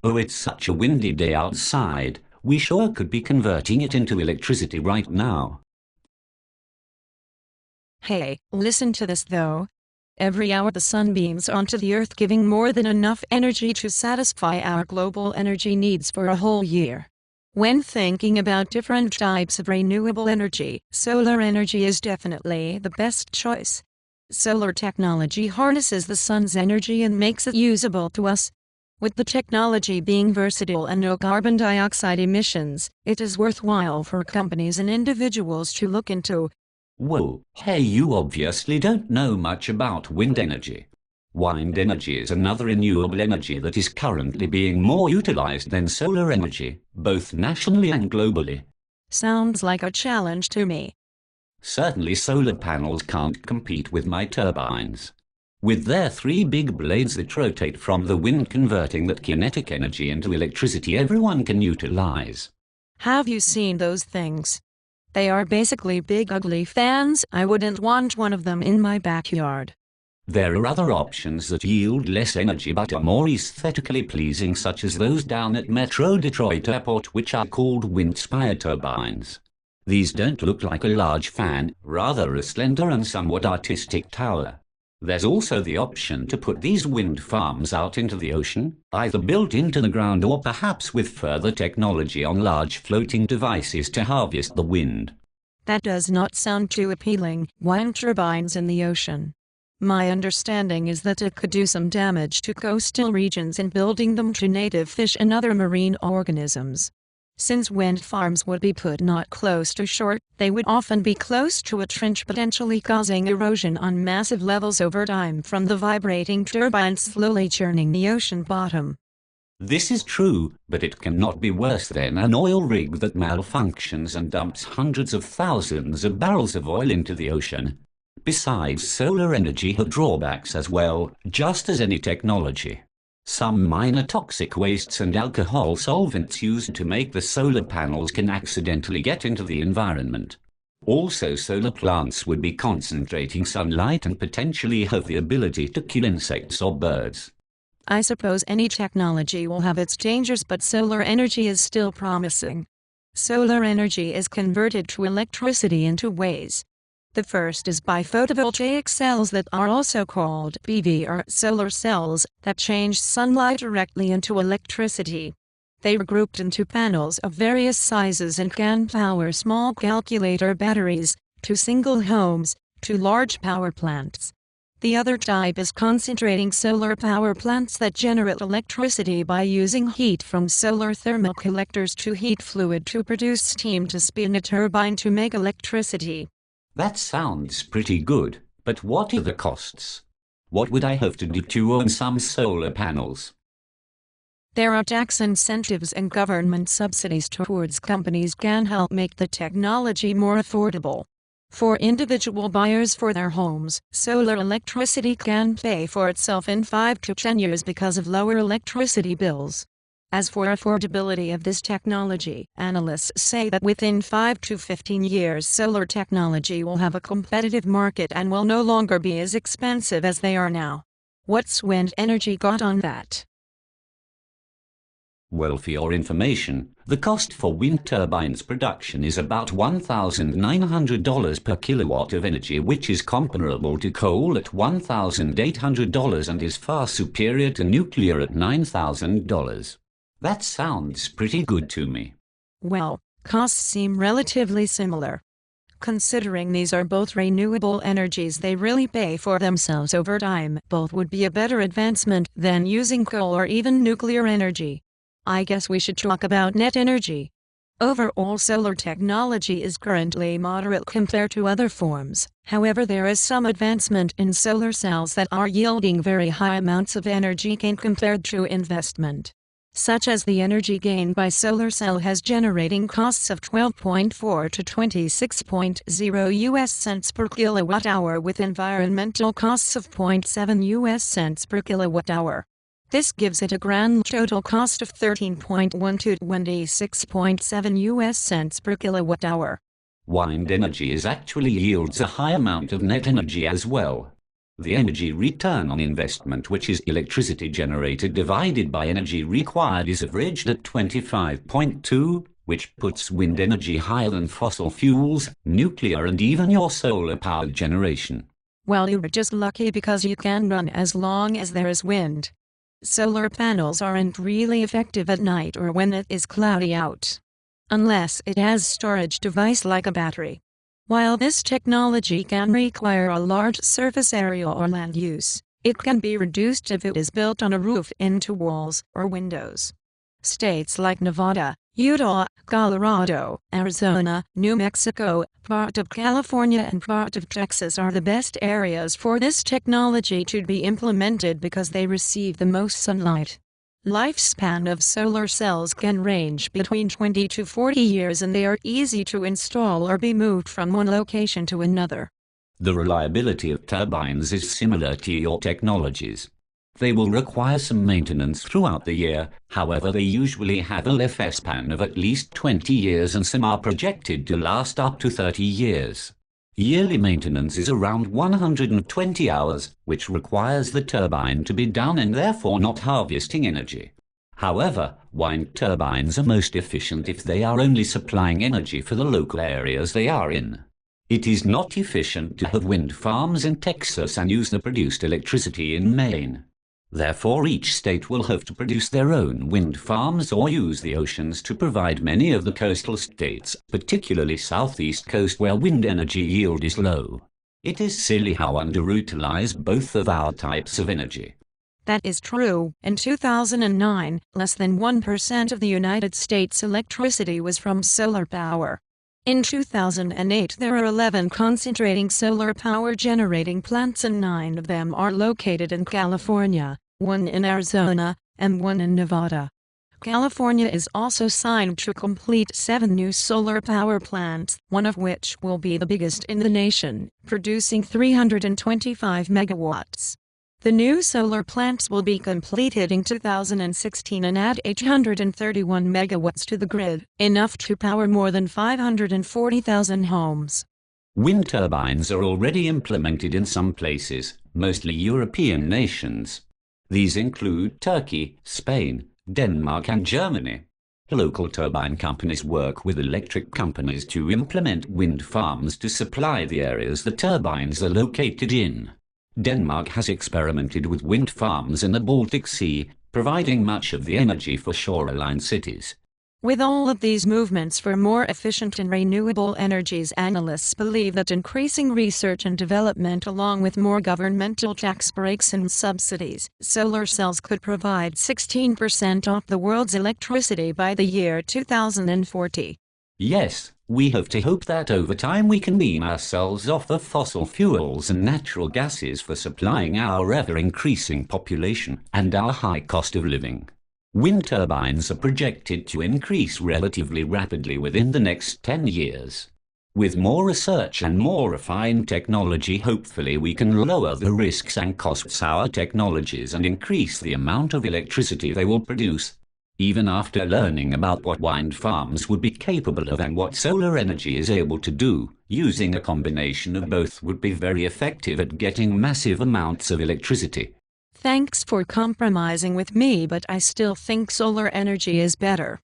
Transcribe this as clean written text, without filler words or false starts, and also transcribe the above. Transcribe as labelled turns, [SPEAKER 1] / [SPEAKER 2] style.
[SPEAKER 1] Oh, it's such a windy day outside. We sure could be converting it into electricity right now.
[SPEAKER 2] Hey, listen to this though. Every hour the sun beams onto the earth, giving more than enough energy to satisfy our global energy needs for a whole year. When thinking about different types of renewable energy, solar energy is definitely the best choice. Solar technology harnesses the sun's energy and makes it usable to us. With the technology being versatile and no carbon dioxide emissions, it is worthwhile for companies and individuals to look into.
[SPEAKER 1] Whoa, hey, you obviously don't know much about wind energy. Wind energy is another renewable energy that is currently being more utilized than solar energy, both nationally and globally.
[SPEAKER 2] Sounds like a challenge to me.
[SPEAKER 1] Certainly solar panels can't compete with my turbines. With their 3 big blades that rotate from the wind, converting that kinetic energy into electricity everyone can utilize.
[SPEAKER 2] Have you seen those things? They are basically big ugly fans. I wouldn't want one of them in my backyard.
[SPEAKER 1] There are other options that yield less energy but are more aesthetically pleasing, such as those down at Metro Detroit Airport, which are called wind-spire turbines. These don't look like a large fan, rather a slender and somewhat artistic tower. There's also the option to put these wind farms out into the ocean, either built into the ground or perhaps with further technology on large floating devices to harvest the wind.
[SPEAKER 2] That does not sound too appealing. Wind turbines in the ocean. My understanding is that it could do some damage to coastal regions in building them to native fish and other marine organisms. Since wind farms would be put not close to shore, they would often be close to a trench, potentially causing erosion on massive levels over time from the vibrating turbines slowly churning the ocean bottom.
[SPEAKER 1] This is true, but it cannot be worse than an oil rig that malfunctions and dumps hundreds of thousands of barrels of oil into the ocean. Besides, solar energy has drawbacks as well, just as any technology. Some minor toxic wastes and alcohol solvents used to make the solar panels can accidentally get into the environment. Also, solar plants would be concentrating sunlight and potentially have the ability to kill insects or birds.
[SPEAKER 2] I suppose any technology will have its dangers, but solar energy is still promising. Solar energy is converted to electricity in 2 ways. The first is by photovoltaic cells that are also called PV, or solar cells, that change sunlight directly into electricity. They are grouped into panels of various sizes and can power small calculator batteries, to single homes, to large power plants. The other type is concentrating solar power plants that generate electricity by using heat from solar thermal collectors to heat fluid to produce steam to spin a turbine to make electricity.
[SPEAKER 1] That sounds pretty good, but what are the costs? What would I have to do to own some solar panels?
[SPEAKER 2] There are tax incentives and government subsidies towards companies can help make the technology more affordable. For individual buyers for their homes, solar electricity can pay for itself in 5 to 10 years because of lower electricity bills. As for affordability of this technology, analysts say that within 5 to 15 years solar technology will have a competitive market and will no longer be as expensive as they are now. What's wind energy got on that?
[SPEAKER 1] Well, for your information, the cost for wind turbines production is about $1,900 per kilowatt of energy, which is comparable to coal at $1,800 and is far superior to nuclear at $9,000. That sounds pretty good to me.
[SPEAKER 2] Well, costs seem relatively similar. Considering these are both renewable energies, they really pay for themselves over time. Both would be a better advancement than using coal or even nuclear energy. I guess we should talk about net energy. Overall, solar technology is currently moderate compared to other forms. However, there is some advancement in solar cells that are yielding very high amounts of energy gain compared to investment. Such as the energy gained by solar cell has generating costs of 12.4 to 26.0 US cents per kilowatt hour with environmental costs of 0.7 US cents per kilowatt hour. This gives it a grand total cost of 13.1 to 26.7 US cents per kilowatt hour.
[SPEAKER 1] Wind energy actually yields a high amount of net energy as well. The energy return on investment, which is electricity generated divided by energy required, is averaged at 25.2, which puts wind energy higher than fossil fuels, nuclear and even your solar power generation.
[SPEAKER 2] Well, you're just lucky because you can run as long as there is wind. Solar panels aren't really effective at night or when it is cloudy out, unless it has storage device like a battery. While this technology can require a large surface area or land use, it can be reduced if it is built on a roof into walls or windows. States like Nevada, Utah, Colorado, Arizona, New Mexico, part of California and part of Texas are the best areas for this technology to be implemented because they receive the most sunlight. Lifespan of solar cells can range between 20 to 40 years, and they are easy to install or be moved from one location to another.
[SPEAKER 1] The reliability of turbines is similar to your technologies. They will require some maintenance throughout the year, however they usually have a lifespan of at least 20 years and some are projected to last up to 30 years. Yearly maintenance is around 120 hours, which requires the turbine to be down and therefore not harvesting energy. However, wind turbines are most efficient if they are only supplying energy for the local areas they are in. It is not efficient to have wind farms in Texas and use the produced electricity in Maine. Therefore, each state will have to produce their own wind farms or use the oceans to provide many of the coastal states, particularly southeast coast where wind energy yield is low. It is silly how underutilized both of our types of energy.
[SPEAKER 2] That is true. In 2009, less than 1% of the United States electricity was from solar power. In 2008, there are 11 concentrating solar power generating plants and 9 of them are located in California, 1 in Arizona, and 1 in Nevada. California is also signed to complete 7 new solar power plants, one of which will be the biggest in the nation, producing 325 megawatts. The new solar plants will be completed in 2016 and add 831 megawatts to the grid, enough to power more than 540,000 homes.
[SPEAKER 1] Wind turbines are already implemented in some places, mostly European nations. These include Turkey, Spain, Denmark and Germany. Local turbine companies work with electric companies to implement wind farms to supply the areas the turbines are located in. Denmark has experimented with wind farms in the Baltic Sea, providing much of the energy for shoreline cities.
[SPEAKER 2] With all of these movements for more efficient and renewable energies, analysts believe that increasing research and development along with more governmental tax breaks and subsidies, solar cells could provide 16% of the world's electricity by the year 2040.
[SPEAKER 1] Yes, we have to hope that over time we can wean ourselves off of fossil fuels and natural gases for supplying our ever-increasing population and our high cost of living. Wind turbines are projected to increase relatively rapidly within the next 10 years. With more research and more refined technology, hopefully we can lower the risks and costs of our technologies and increase the amount of electricity they will produce. Even after learning about what wind farms would be capable of and what solar energy is able to do, using a combination of both would be very effective at getting massive amounts of electricity.
[SPEAKER 2] Thanks for compromising with me, but I still think solar energy is better.